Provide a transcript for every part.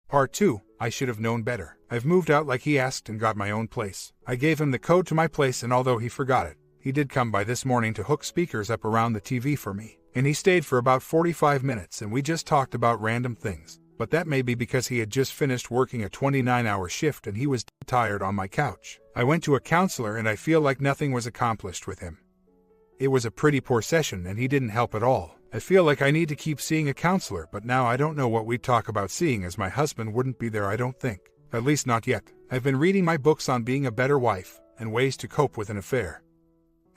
Part 2. I should have known better. I've moved out like he asked and got my own place. I gave him the code to my place, and although he forgot it, he did come by this morning to hook speakers up around the TV for me. And he stayed for about 45 minutes and we just talked about random things. But that may be because he had just finished working a 29-hour shift and he was tired on my couch. I went to a counselor and I feel like nothing was accomplished with him. It was a pretty poor session and he didn't help at all. I feel like I need to keep seeing a counselor, but now I don't know what we'd talk about seeing, as my husband wouldn't be there, I don't think. At least not yet. I've been reading my books on being a better wife and ways to cope with an affair.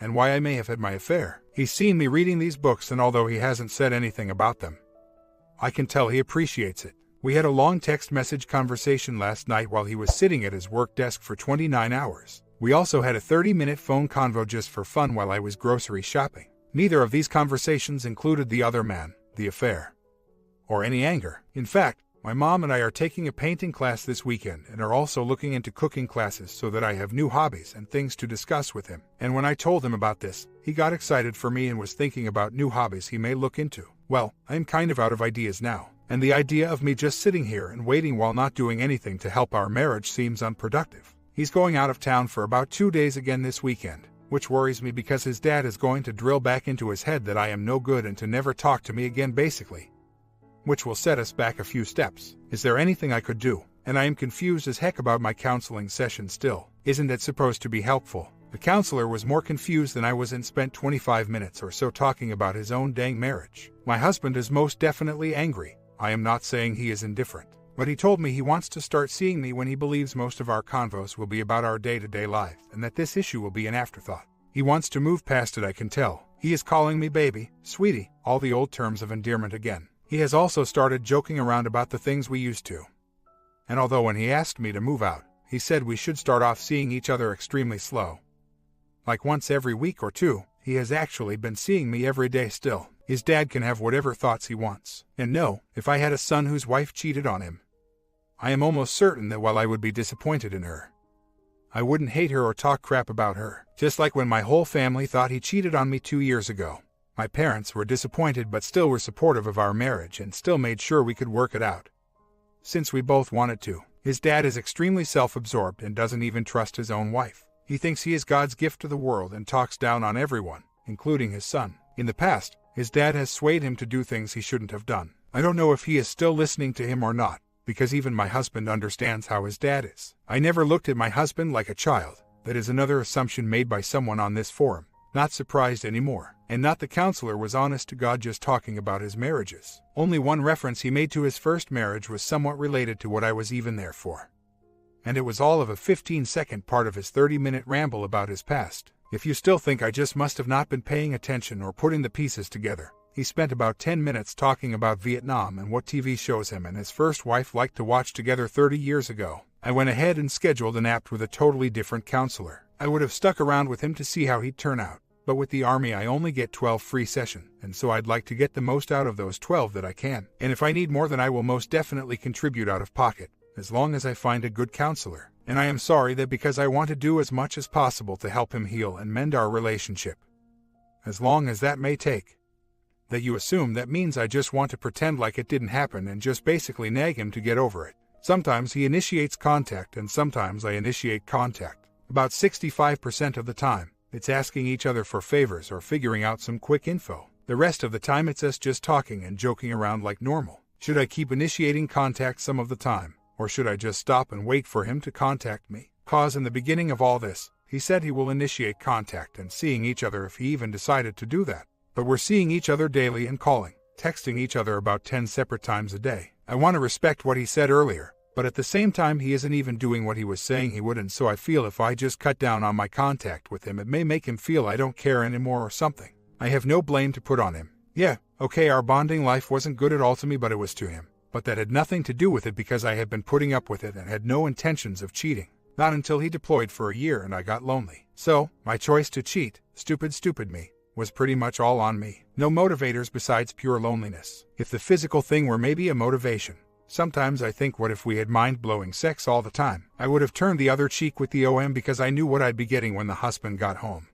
And why I may have had my affair. He's seen me reading these books, and although he hasn't said anything about them, I can tell he appreciates it. We had a long text message conversation last night while he was sitting at his work desk for 29 hours. We also had a 30-minute phone convo just for fun while I was grocery shopping. Neither of these conversations included the other man, the affair, or any anger. In fact, my mom and I are taking a painting class this weekend and are also looking into cooking classes so that I have new hobbies and things to discuss with him. And when I told him about this, he got excited for me and was thinking about new hobbies he may look into. Well, I'm kind of out of ideas now, and the idea of me just sitting here and waiting while not doing anything to help our marriage seems unproductive. He's going out of town for about 2 days again this weekend, which worries me because his dad is going to drill back into his head that I am no good and to never talk to me again basically, which will set us back a few steps. Is there anything I could do? And I am confused as heck about my counseling session still. Isn't it supposed to be helpful? The counselor was more confused than I was and spent 25 minutes or so talking about his own dang marriage. My husband is most definitely angry. I am not saying he is indifferent, but he told me he wants to start seeing me when he believes most of our convos will be about our day-to-day life and that this issue will be an afterthought. He wants to move past it, I can tell. He is calling me baby, sweetie, all the old terms of endearment again. He has also started joking around about the things we used to. And although when he asked me to move out, he said we should start off seeing each other extremely slow, like once every week or two, he has actually been seeing me every day still. His dad can have whatever thoughts he wants. And no, if I had a son whose wife cheated on him, I am almost certain that while I would be disappointed in her, I wouldn't hate her or talk crap about her. Just like when my whole family thought he cheated on me 2 years ago. My parents were disappointed but still were supportive of our marriage and still made sure we could work it out, since we both wanted to. His dad is extremely self-absorbed and doesn't even trust his own wife. He thinks he is God's gift to the world and talks down on everyone, including his son. In the past, his dad has swayed him to do things he shouldn't have done. I don't know if he is still listening to him or not, because even my husband understands how his dad is. I never looked at my husband like a child. That is another assumption made by someone on this forum. Not surprised anymore. And not the counselor was honest to God just talking about his marriages. Only one reference he made to his first marriage was somewhat related to what I was even there for. And it was all of a 15-second part of his 30-minute ramble about his past. If you still think I just must have not been paying attention or putting the pieces together, he spent about 10 minutes talking about Vietnam and what TV shows him and his first wife liked to watch together 30 years ago. I went ahead and scheduled an app with a totally different counselor. I would have stuck around with him to see how he'd turn out, but with the Army I only get 12 free sessions, and so I'd like to get the most out of those 12 that I can. And if I need more, then I will most definitely contribute out of pocket, as long as I find a good counselor. And I am sorry that because I want to do as much as possible to help him heal and mend our relationship, as long as that may take, that you assume that means I just want to pretend like it didn't happen and just basically nag him to get over it. Sometimes he initiates contact and sometimes I initiate contact. About 65% of the time, it's asking each other for favors or figuring out some quick info. The rest of the time it's us just talking and joking around like normal. Should I keep initiating contact some of the time? Or should I just stop and wait for him to contact me? Cause in the beginning of all this, he said he will initiate contact and seeing each other if he even decided to do that. But we're seeing each other daily and calling, texting each other about 10 separate times a day. I want to respect what he said earlier, but at the same time he isn't even doing what he was saying he would, and so I feel if I just cut down on my contact with him it may make him feel I don't care anymore or something. I have no blame to put on him. Yeah, okay, our bonding life wasn't good at all to me, but it was to him. But that had nothing to do with it because I had been putting up with it and had no intentions of cheating. Not until he deployed for a year and I got lonely. So, my choice to cheat, stupid me, was pretty much all on me. No motivators besides pure loneliness. If the physical thing were maybe a motivation, sometimes I think what if we had mind-blowing sex all the time? I would have turned the other cheek with the OM because I knew what I'd be getting when the husband got home.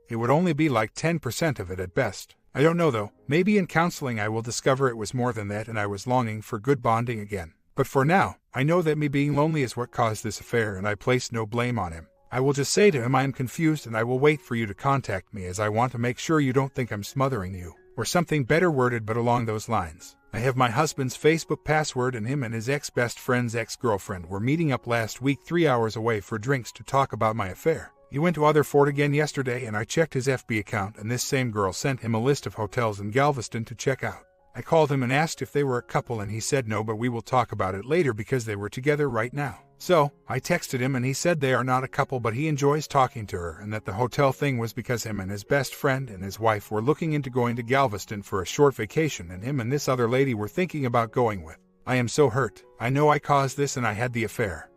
It would only be like 10% of it at best. I don't know though, maybe in counseling I will discover it was more than that and I was longing for good bonding again. But for now, I know that me being lonely is what caused this affair and I place no blame on him. I will just say to him I am confused and I will wait for you to contact me as I want to make sure you don't think I'm smothering you, or something better worded but along those lines. I have my husband's Facebook password and him and his ex-best friend's ex-girlfriend were meeting up last week 3 hours away for drinks to talk about my affair. He went to Otherford again yesterday and I checked his FB account and this same girl sent him a list of hotels in Galveston to check out. I called him and asked if they were a couple and he said no, but we will talk about it later because they were together right now. So, I texted him and he said they are not a couple but he enjoys talking to her and that the hotel thing was because him and his best friend and his wife were looking into going to Galveston for a short vacation and him and this other lady were thinking about going with. I am so hurt. I know I caused this and I had the affair.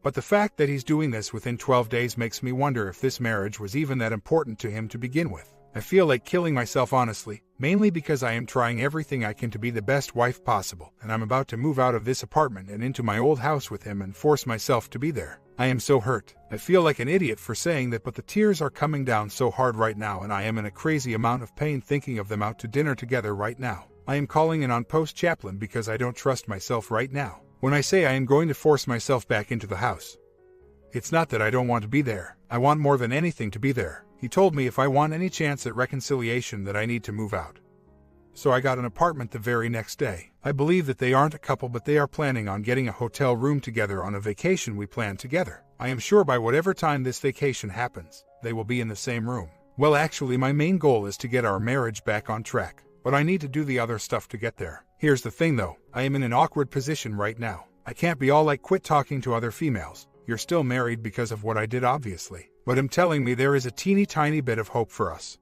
But the fact that he's doing this within 12 days makes me wonder if this marriage was even that important to him to begin with. I feel like killing myself honestly, mainly because I am trying everything I can to be the best wife possible, and I'm about to move out of this apartment and into my old house with him and force myself to be there. I am so hurt. I feel like an idiot for saying that, but the tears are coming down so hard right now and I am in a crazy amount of pain thinking of them out to dinner together right now. I am calling in on Post Chaplain because I don't trust myself right now. When I say I am going to force myself back into the house, it's not that I don't want to be there. I want more than anything to be there. He told me if I want any chance at reconciliation that I need to move out. So I got an apartment the very next day. I believe that they aren't a couple but they are planning on getting a hotel room together on a vacation we planned together. I am sure by whatever time this vacation happens, they will be in the same room. Well, actually my main goal is to get our marriage back on track, but I need to do the other stuff to get there. Here's the thing though, I am in an awkward position right now. I can't be all like quit talking to other females. You're still married because of what I did obviously, but him telling me there is a teeny tiny bit of hope for us.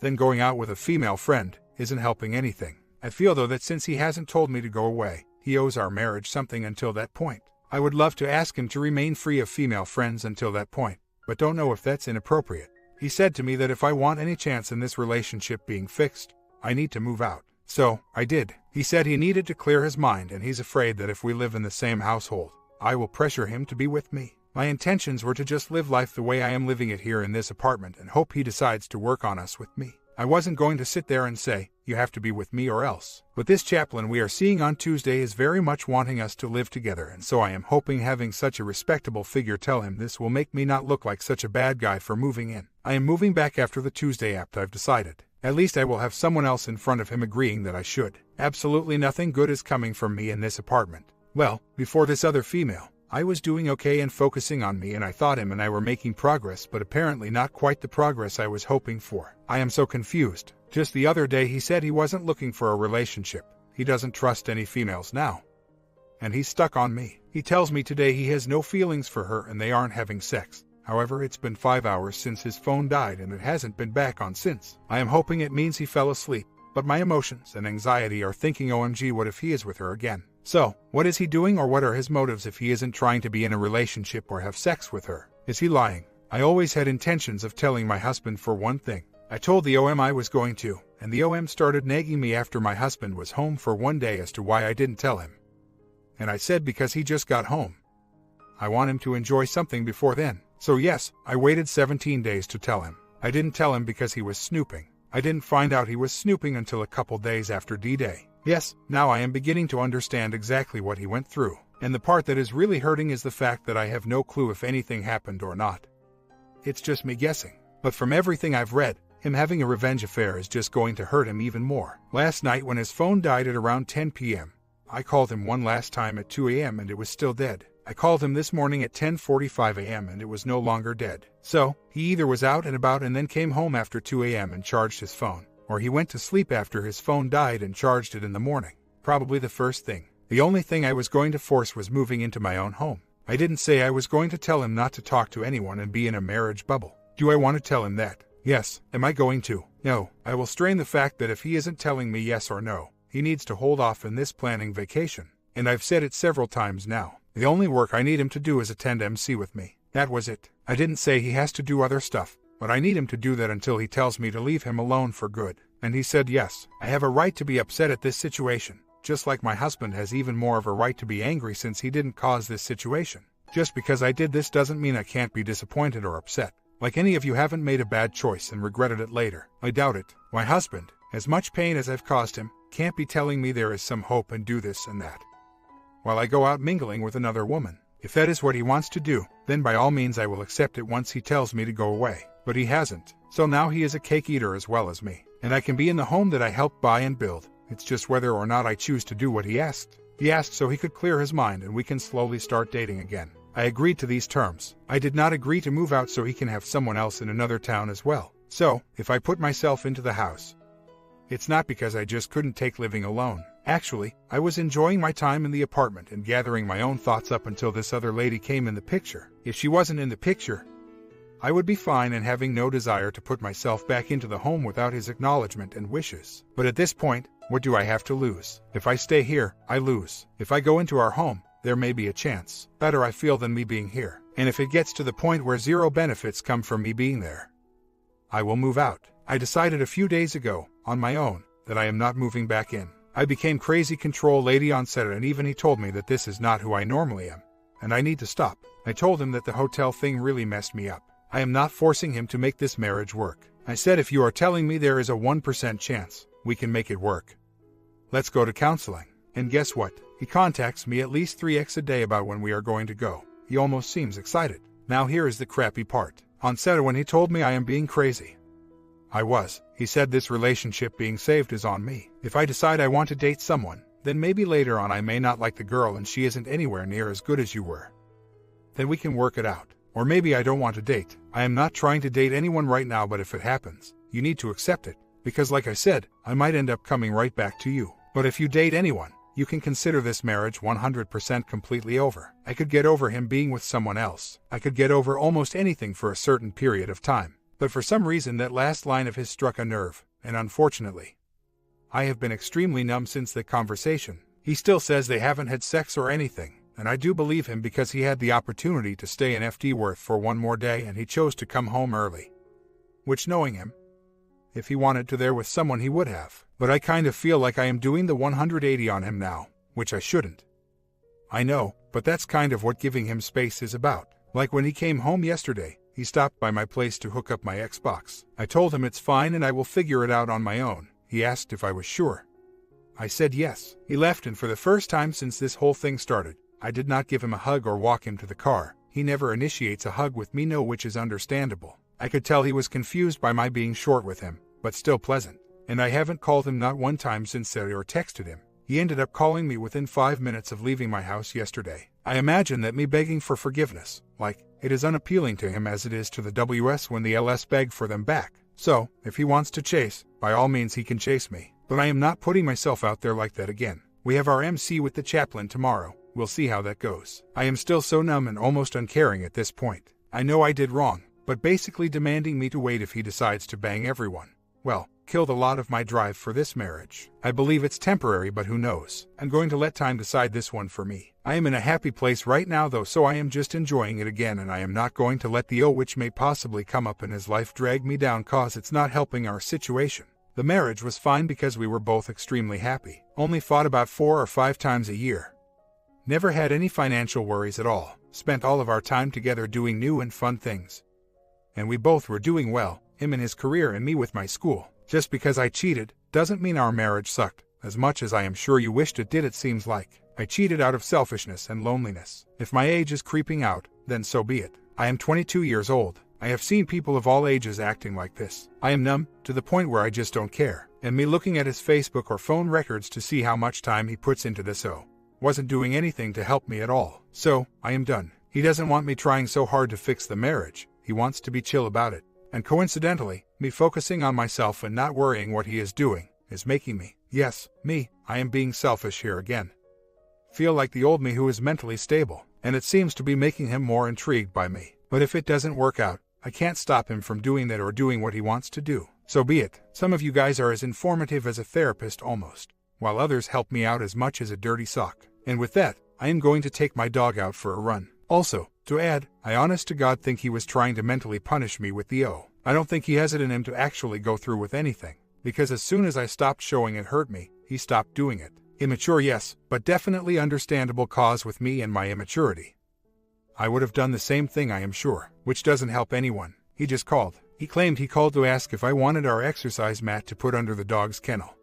Then going out with a female friend isn't helping anything. I feel though that since he hasn't told me to go away, he owes our marriage something until that point. I would love to ask him to remain free of female friends until that point, but don't know if that's inappropriate. He said to me that if I want any chance in this relationship being fixed, I need to move out. So, I did. He said he needed to clear his mind and he's afraid that if we live in the same household, I will pressure him to be with me. My intentions were to just live life the way I am living it here in this apartment and hope he decides to work on us with me. I wasn't going to sit there and say, you have to be with me or else. But this chaplain we are seeing on Tuesday is very much wanting us to live together, and so I am hoping having such a respectable figure tell him this will make me not look like such a bad guy for moving in. I am moving back after the Tuesday apt I've decided. At least I will have someone else in front of him agreeing that I should. Absolutely nothing good is coming from me in this apartment. Well, before this other female, I was doing okay and focusing on me and I thought him and I were making progress, but apparently not quite the progress I was hoping for. I am so confused. Just the other day he said he wasn't looking for a relationship. He doesn't trust any females now. And he's stuck on me. He tells me today he has no feelings for her and they aren't having sex. However, it's been 5 hours since his phone died and it hasn't been back on since. I am hoping it means he fell asleep, but my emotions and anxiety are thinking OMG what if he is with her again. So, what is he doing or what are his motives if he isn't trying to be in a relationship or have sex with her? Is he lying? I always had intentions of telling my husband for one thing. I told the OM I was going to, and the OM started nagging me after my husband was home for one day as to why I didn't tell him. And I said because he just got home. I want him to enjoy something before then. So yes, I waited 17 days to tell him. I didn't tell him because he was snooping. I didn't find out he was snooping until a couple days after D-Day. Yes, now I am beginning to understand exactly what he went through. And the part that is really hurting is the fact that I have no clue if anything happened or not. It's just me guessing. But from everything I've read, him having a revenge affair is just going to hurt him even more. Last night when his phone died at around 10 p.m., I called him one last time at 2 a.m. and it was still dead. I called him this morning at 10:45 a.m. and it was no longer dead. So, he either was out and about and then came home after 2 a.m. and charged his phone, or he went to sleep after his phone died and charged it in the morning. Probably the first thing. The only thing I was going to force was moving into my own home. I didn't say I was going to tell him not to talk to anyone and be in a marriage bubble. Do I want to tell him that? Yes. Am I going to? No. I will strain the fact that if he isn't telling me yes or no, he needs to hold off in this planning vacation. And I've said it several times now. The only work I need him to do is attend MC with me. That was it. I didn't say he has to do other stuff, but I need him to do that until he tells me to leave him alone for good. And he said yes. I have a right to be upset at this situation, just like my husband has even more of a right to be angry since he didn't cause this situation. Just because I did this doesn't mean I can't be disappointed or upset. Like any of you haven't made a bad choice and regretted it later. I doubt it. My husband, as much pain as I've caused him, can't be telling me there is some hope and do this and that. while I go out mingling with another woman. If that is what he wants to do, then by all means I will accept it once he tells me to go away. But he hasn't. So now he is a cake eater as well as me. And I can be in the home that I helped buy and build. It's just whether or not I choose to do what he asked. He asked so he could clear his mind and we can slowly start dating again. I agreed to these terms. I did not agree to move out so he can have someone else in another town as well. So, if I put myself into the house, it's not because I just couldn't take living alone. Actually, I was enjoying my time in the apartment and gathering my own thoughts up until this other lady came in the picture. If she wasn't in the picture, I would be fine and having no desire to put myself back into the home without his acknowledgement and wishes. But at this point, what do I have to lose? If I stay here, I lose. If I go into our home, there may be a chance. Better I feel than me being here. And if it gets to the point where zero benefits come from me being there, I will move out. I decided a few days ago, on my own, that I am not moving back in. I became crazy control lady on set and even he told me that this is not who I normally am. And I need to stop. I told him that the hotel thing really messed me up. I am not forcing him to make this marriage work. I said if you are telling me there is a 1% chance, we can make it work. Let's go to counseling. And guess what? He contacts me at least 3x a day about when we are going to go. He almost seems excited. Now here is the crappy part. On set when he told me I am being crazy, I was. He said this relationship being saved is on me. If I decide I want to date someone, then maybe later on I may not like the girl and she isn't anywhere near as good as you were. Then we can work it out. Or maybe I don't want to date. I am not trying to date anyone right now, but if it happens, you need to accept it. Because like I said, I might end up coming right back to you. But if you date anyone, you can consider this marriage 100% completely over. I could get over him being with someone else. I could get over almost anything for a certain period of time. But for some reason that last line of his struck a nerve, and unfortunately, I have been extremely numb since the conversation. He still says they haven't had sex or anything. And I do believe him because he had the opportunity to stay in Worth for one more day and he chose to come home early. Which knowing him, if he wanted to there with someone he would have. But I kind of feel like I am doing the 180 on him now, which I shouldn't. I know, but that's kind of what giving him space is about. Like when he came home yesterday, he stopped by my place to hook up my Xbox. I told him it's fine and I will figure it out on my own. He asked if I was sure. I said yes. He left and for the first time since this whole thing started, I did not give him a hug or walk him to the car. He never initiates a hug with me, no, which is understandable. I could tell he was confused by my being short with him, but still pleasant. And I haven't called him not one time since that or texted him. He ended up calling me within 5 minutes of leaving my house yesterday. I imagine that me begging for forgiveness, like, it is unappealing to him as it is to the WS when the LS beg for them back. So, if he wants to chase, by all means he can chase me. But I am not putting myself out there like that again. We have our MC with the chaplain tomorrow. We'll see how that goes. I am still so numb and almost uncaring at this point. I know I did wrong, but basically demanding me to wait if he decides to bang everyone. Well, killed a lot of my drive for this marriage. I believe it's temporary, but who knows? I'm going to let time decide this one for me. I am in a happy place right now though, so I am just enjoying it again and I am not going to let the which may possibly come up in his life drag me down cause it's not helping our situation. The marriage was fine because we were both extremely happy. Only fought about 4 or 5 times a year. Never had any financial worries at all. Spent all of our time together doing new and fun things. And we both were doing well, him in his career and me with my school. Just because I cheated, doesn't mean our marriage sucked, as much as I am sure you wished it did. It seems like I cheated out of selfishness and loneliness. If my age is creeping out, then so be it. I am 22 years old. I have seen people of all ages acting like this. I am numb, to the point where I just don't care. And me looking at his Facebook or phone records to see how much time he puts into this wasn't doing anything to help me at all. So, I am done. He doesn't want me trying so hard to fix the marriage. He wants to be chill about it. And coincidentally, me focusing on myself and not worrying what he is doing, is making me, yes, me, I am being selfish here again, feel like the old me who is mentally stable, and it seems to be making him more intrigued by me. But if it doesn't work out, I can't stop him from doing that or doing what he wants to do. So be it. Some of you guys are as informative as a therapist almost, while others help me out as much as a dirty sock. And with that, I am going to take my dog out for a run. Also, to add, I honest to God think he was trying to mentally punish me with the I don't think he has it in him to actually go through with anything, because as soon as I stopped showing it hurt me, he stopped doing it. Immature, yes, but definitely understandable cause with me and my immaturity. I would have done the same thing, I am sure, which doesn't help anyone. He just called. He claimed he called to ask if I wanted our exercise mat to put under the dog's kennel.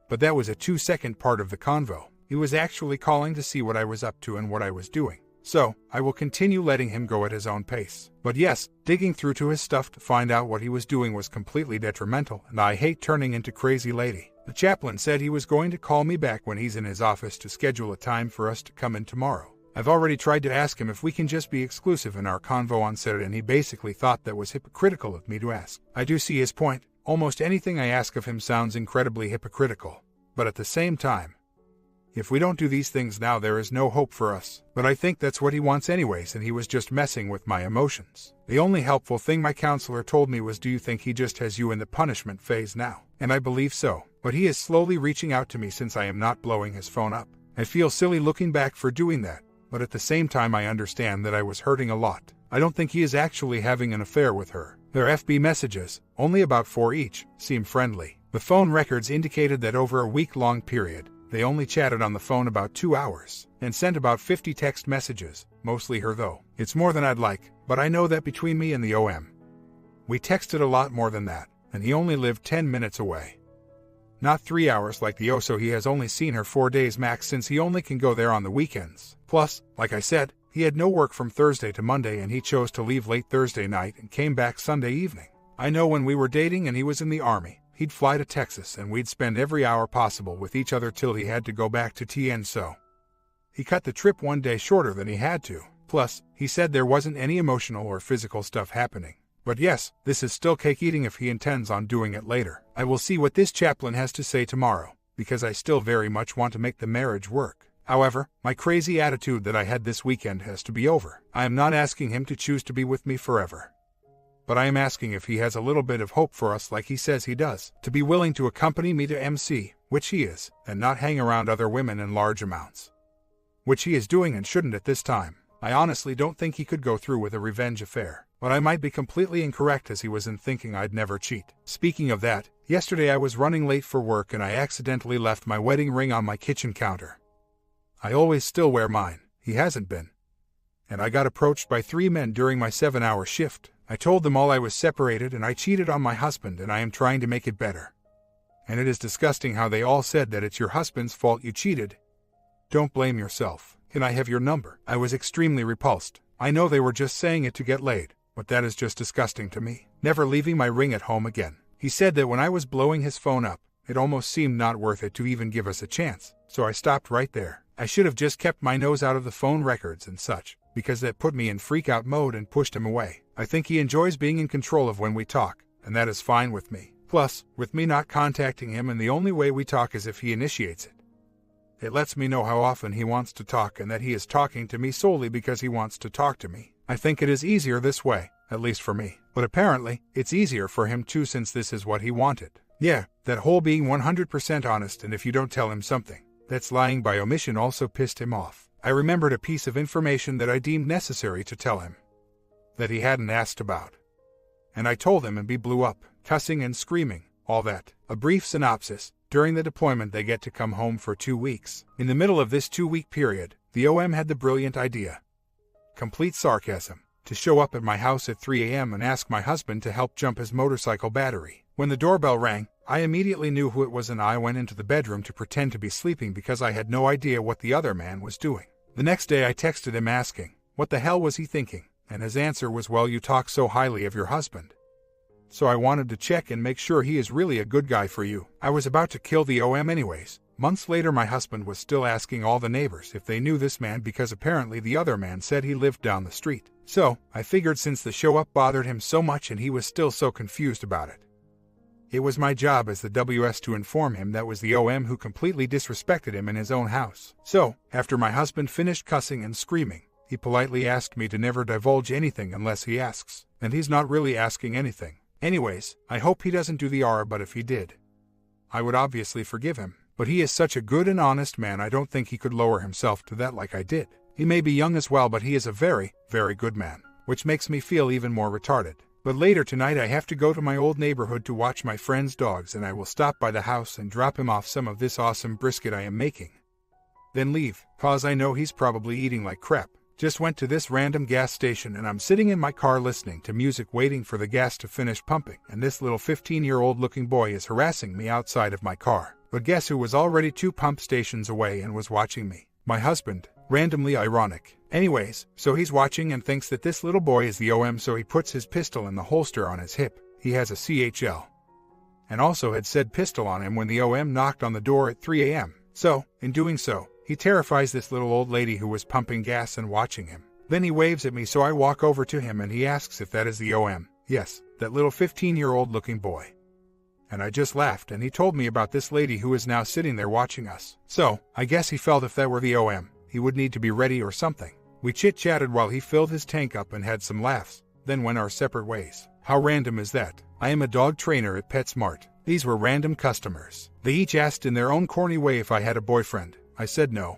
But that was a 2-second part of the convo. He was actually calling to see what I was up to and what I was doing. So, I will continue letting him go at his own pace. But yes, digging through to his stuff to find out what he was doing was completely detrimental, and I hate turning into crazy lady. The chaplain said he was going to call me back when he's in his office to schedule a time for us to come in tomorrow. I've already tried to ask him if we can just be exclusive in our convo on Saturday, and he basically thought that was hypocritical of me to ask. I do see his point. Almost anything I ask of him sounds incredibly hypocritical. But at the same time, if we don't do these things now, there is no hope for us. But I think that's what he wants anyways, and he was just messing with my emotions. The only helpful thing my counselor told me was, do you think he just has you in the punishment phase now? And I believe so. But he is slowly reaching out to me since I am not blowing his phone up. I feel silly looking back for doing that, but at the same time I understand that I was hurting a lot. I don't think he is actually having an affair with her. Their FB messages, only about 4 each, seem friendly. The phone records indicated that over a week-long period, they only chatted on the phone about 2 hours, and sent about 50 text messages, mostly her though. It's more than I'd like, but I know that between me and the OM, we texted a lot more than that, and he only lived 10 minutes away. Not 3 hours like the O, so he has only seen her 4 days max since he only can go there on the weekends. Plus, like I said, he had no work from Thursday to Monday, and he chose to leave late Thursday night and came back Sunday evening. I know when we were dating and he was in the army, he'd fly to Texas and we'd spend every hour possible with each other till he had to go back to TN, so he cut the trip 1 day shorter than he had to. Plus, he said there wasn't any emotional or physical stuff happening. But yes, this is still cake eating if he intends on doing it later. I will see what this chaplain has to say tomorrow, because I still very much want to make the marriage work. However, my crazy attitude that I had this weekend has to be over. I am not asking him to choose to be with me forever, but I am asking if he has a little bit of hope for us like he says he does, to be willing to accompany me to MC, which he is, and not hang around other women in large amounts, which he is doing and shouldn't at this time. I honestly don't think he could go through with a revenge affair, but I might be completely incorrect as he was in thinking I'd never cheat. Speaking of that, yesterday I was running late for work and I accidentally left my wedding ring on my kitchen counter. I always still wear mine, he hasn't been, and I got approached by 3 men during my 7-hour shift. I told them all I was separated and I cheated on my husband and I am trying to make it better. And it is disgusting how they all said that it's your husband's fault you cheated. Don't blame yourself. Can I have your number? I was extremely repulsed. I know they were just saying it to get laid, but that is just disgusting to me. Never leaving my ring at home again. He said that when I was blowing his phone up, it almost seemed not worth it to even give us a chance, so I stopped right there. I should have just kept my nose out of the phone records and such, because that put me in freak-out mode and pushed him away. I think he enjoys being in control of when we talk, and that is fine with me. Plus, with me not contacting him, and the only way we talk is if he initiates it. It lets me know how often he wants to talk and that he is talking to me solely because he wants to talk to me. I think it is easier this way, at least for me. But apparently, it's easier for him too since this is what he wanted. Yeah, that whole being 100% honest, and if you don't tell him something that's lying by omission also pissed him off. I remembered a piece of information that I deemed necessary to tell him that he hadn't asked about, and I told him and he blew up, cussing and screaming, all that. A brief synopsis. During the deployment they get to come home for 2 weeks. In the middle of this 2-week period, the OM had the brilliant idea, complete sarcasm, to show up at my house at 3 a.m. and ask my husband to help jump his motorcycle battery. When the doorbell rang, I immediately knew who it was and I went into the bedroom to pretend to be sleeping because I had no idea what the other man was doing. The next day I texted him asking, what the hell was he thinking? And his answer was, well, you talk so highly of your husband, so I wanted to check and make sure he is really a good guy for you. I was about to kill the OM anyways. Months later my husband was still asking all the neighbors if they knew this man because apparently the other man said he lived down the street. So, I figured since the show up bothered him so much and he was still so confused about it, it was my job as the WS to inform him that was the OM who completely disrespected him in his own house. So, after my husband finished cussing and screaming, he politely asked me to never divulge anything unless he asks, and he's not really asking anything. Anyways, I hope he doesn't do the R, but if he did, I would obviously forgive him. But he is such a good and honest man, I don't think he could lower himself to that like I did. He may be young as well, but he is a very, very good man, which makes me feel even more retarded. But later tonight I have to go to my old neighborhood to watch my friend's dogs, and I will stop by the house and drop him off some of this awesome brisket I am making. Then leave, cause I know he's probably eating like crap. Just went to this random gas station and I'm sitting in my car listening to music waiting for the gas to finish pumping, and this little 15-year-old looking boy is harassing me outside of my car. But guess who was already 2 pump stations away and was watching me? My husband. Randomly ironic. Anyways, so he's watching and thinks that this little boy is the OM, so he puts his pistol in the holster on his hip. He has a CHL. And also had said pistol on him when the OM knocked on the door at 3 a.m. So, in doing so, he terrifies this little old lady who was pumping gas and watching him. Then he waves at me, so I walk over to him and he asks if that is the OM. Yes, that little 15-year-old looking boy. And I just laughed and he told me about this lady who is now sitting there watching us. So, I guess he felt if that were the OM, he would need to be ready or something. We chit-chatted while he filled his tank up and had some laughs, then went our separate ways. How random is that? I am a dog trainer at PetSmart. These were random customers. They each asked in their own corny way if I had a boyfriend. I said no.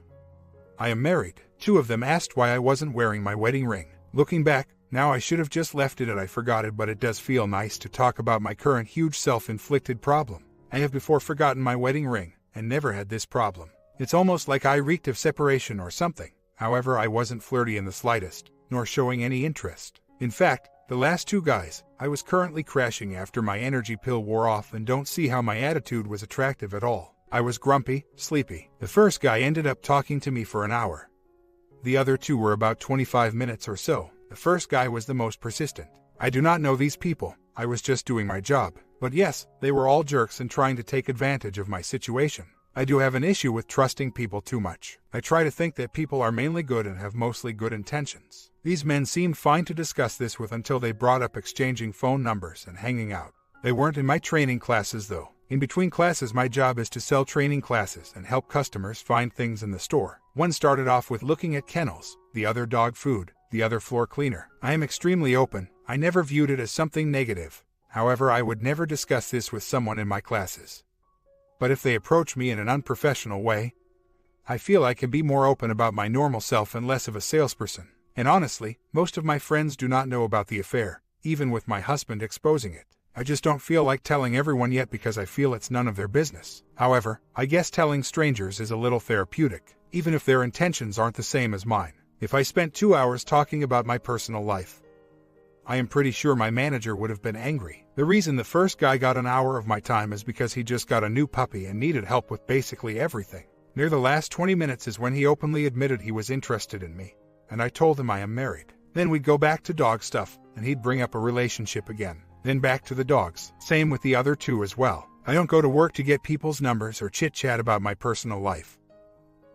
I am married. 2 of them asked why I wasn't wearing my wedding ring. Looking back, now I should have just left it and I forgot it, but it does feel nice to talk about my current huge self-inflicted problem. I have before forgotten my wedding ring, and never had this problem. It's almost like I reeked of separation or something. However, I wasn't flirty in the slightest, nor showing any interest. In fact, the last 2 guys, I was currently crashing after my energy pill wore off, and don't see how my attitude was attractive at all. I was grumpy, sleepy. The first guy ended up talking to me for an hour. The other 2 were about 25 minutes or so. The first guy was the most persistent. I do not know these people. I was just doing my job. But yes, they were all jerks and trying to take advantage of my situation. I do have an issue with trusting people too much. I try to think that people are mainly good and have mostly good intentions. These men seemed fine to discuss this with until they brought up exchanging phone numbers and hanging out. They weren't in my training classes though. In between classes, my job is to sell training classes and help customers find things in the store. One started off with looking at kennels, the other dog food, the other floor cleaner. I am extremely open. I never viewed it as something negative. However, I would never discuss this with someone in my classes. But if they approach me in an unprofessional way, I feel I can be more open about my normal self and less of a salesperson. And honestly, most of my friends do not know about the affair, even with my husband exposing it. I just don't feel like telling everyone yet because I feel it's none of their business. However, I guess telling strangers is a little therapeutic, even if their intentions aren't the same as mine. If I spent 2 hours talking about my personal life, I am pretty sure my manager would have been angry. The reason the first guy got an hour of my time is because he just got a new puppy and needed help with basically everything. Near the last 20 minutes is when he openly admitted he was interested in me, and I told him I am married. Then we'd go back to dog stuff, and he'd bring up a relationship again. Then back to the dogs. Same with the other 2 as well. I don't go to work to get people's numbers or chit-chat about my personal life.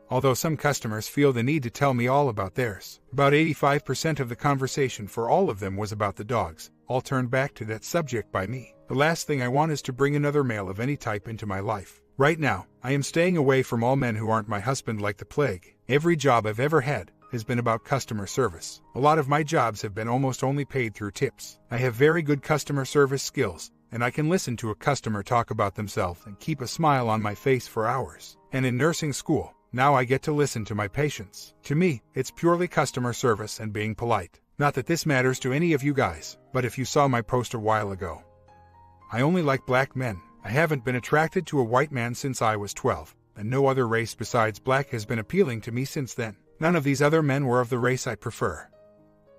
Although some customers feel the need to tell me all about theirs. About 85% of the conversation for all of them was about the dogs, all turned back to that subject by me. The last thing I want is to bring another male of any type into my life. Right now, I am staying away from all men who aren't my husband like the plague. Every job I've ever had has been about customer service. A lot of my jobs have been almost only paid through tips. I have very good customer service skills, and I can listen to a customer talk about themselves and keep a smile on my face for hours. And in nursing school, now I get to listen to my patients. To me, it's purely customer service and being polite. Not that this matters to any of you guys, but if you saw my post a while ago. I only like black men. I haven't been attracted to a white man since I was 12, and no other race besides black has been appealing to me since then. None of these other men were of the race I prefer.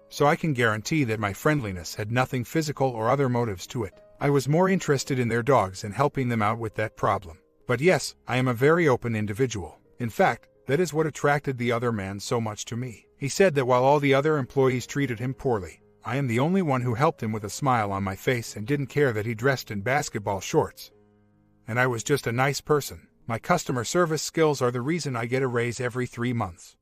So I can guarantee that my friendliness had nothing physical or other motives to it. I was more interested in their dogs and helping them out with that problem. But yes, I am a very open individual. In fact, that is what attracted the other man so much to me. He said that while all the other employees treated him poorly, I am the only one who helped him with a smile on my face and didn't care that he dressed in basketball shorts. And I was just a nice person. My customer service skills are the reason I get a raise every 3 months.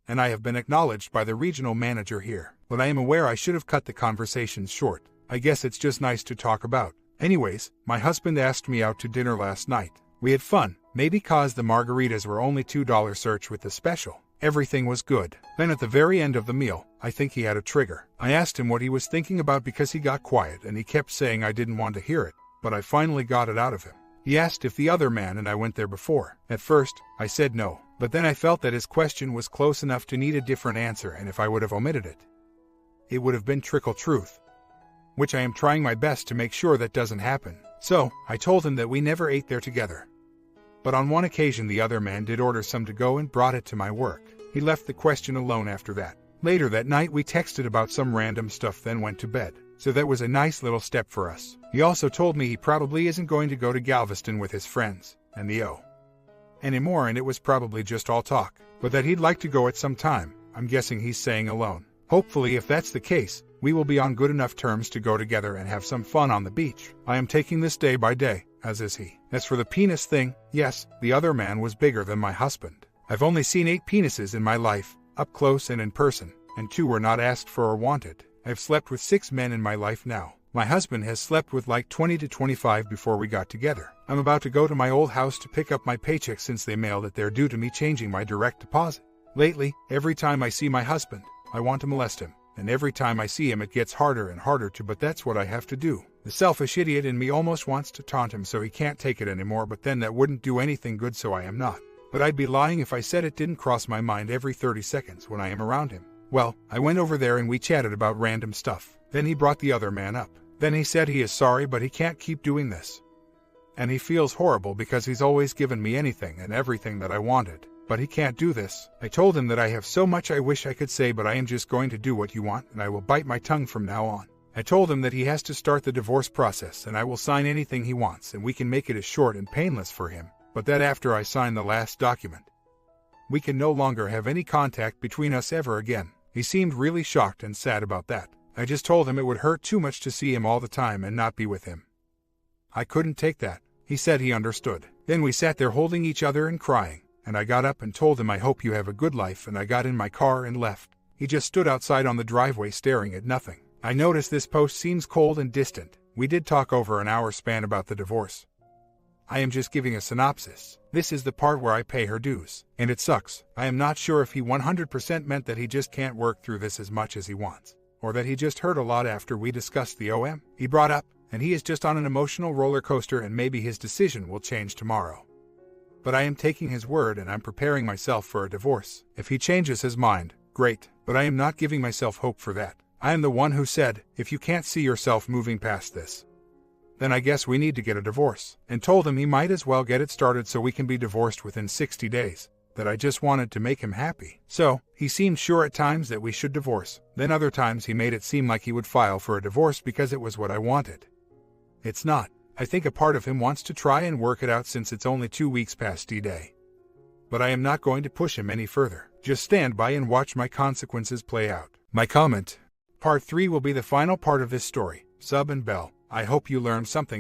And I have been acknowledged by the regional manager here. But I am aware I should have cut the conversations short. I guess it's just nice to talk about. Anyways, my husband asked me out to dinner last night. We had fun, maybe cause the margaritas were only $2 search with the special. Everything was good. Then at the very end of the meal, I think he had a trigger. I asked him what he was thinking about because he got quiet and he kept saying I didn't want to hear it, but I finally got it out of him. He asked if the other man and I went there before. At first, I said no, but then I felt that his question was close enough to need a different answer, and if I would have omitted it, it would have been trickle truth, which I am trying my best to make sure that doesn't happen. So, I told him that we never ate there together. But on one occasion the other man did order some to go and brought it to my work. He left the question alone after that. Later that night we texted about some random stuff, then went to bed. So that was a nice little step for us. He also told me he probably isn't going to go to Galveston with his friends, and the O anymore, and it was probably just all talk, but that he'd like to go at some time. I'm guessing he's saying alone. Hopefully, if that's the case, we will be on good enough terms to go together and have some fun on the beach. I am taking this day by day, as is he. As for the penis thing, yes, the other man was bigger than my husband. I've only seen 8 penises in my life, up close and in person, and 2 were not asked for or wanted. I've slept with 6 men in my life now. My husband has slept with like 20 to 25 before we got together. I'm about to go to my old house to pick up my paycheck since they mailed it there due to me changing my direct deposit. Lately, every time I see my husband, I want to molest him, and every time I see him it gets harder and harder to, but that's what I have to do. The selfish idiot in me almost wants to taunt him so he can't take it anymore, but then that wouldn't do anything good, so I am not. But I'd be lying if I said it didn't cross my mind every 30 seconds when I am around him. Well, I went over there and we chatted about random stuff. Then he brought the other man up. Then he said he is sorry but he can't keep doing this. And he feels horrible because he's always given me anything and everything that I wanted. But he can't do this. I told him that I have so much I wish I could say, but I am just going to do what you want and I will bite my tongue from now on. I told him that he has to start the divorce process and I will sign anything he wants and we can make it as short and painless for him, but that after I sign the last document, we can no longer have any contact between us ever again. He seemed really shocked and sad about that. I just told him it would hurt too much to see him all the time and not be with him. I couldn't take that. He said he understood. Then we sat there holding each other and crying, and I got up and told him I hope you have a good life, and I got in my car and left. He just stood outside on the driveway staring at nothing. I noticed this post seems cold and distant. We did talk over an hour span about the divorce. I am just giving a synopsis. This is the part where I pay her dues, and it sucks. I am not sure if he 100% meant that he just can't work through this as much as he wants, or that he just hurt a lot after we discussed the OM he brought up, and he is just on an emotional roller coaster and maybe his decision will change tomorrow. But I am taking his word and I'm preparing myself for a divorce. If he changes his mind, great, but I am not giving myself hope for that. I am the one who said, if you can't see yourself moving past this, then I guess we need to get a divorce, and told him he might as well get it started so we can be divorced within 60 days. That I just wanted to make him happy. So, he seemed sure at times that we should divorce. Then other times he made it seem like he would file for a divorce because it was what I wanted. It's not. I think a part of him wants to try and work it out since it's only 2 weeks past D-Day. But I am not going to push him any further. Just stand by and watch my consequences play out. My comment. Part 3 will be the final part of this story. Sub and bell. I hope you learned something.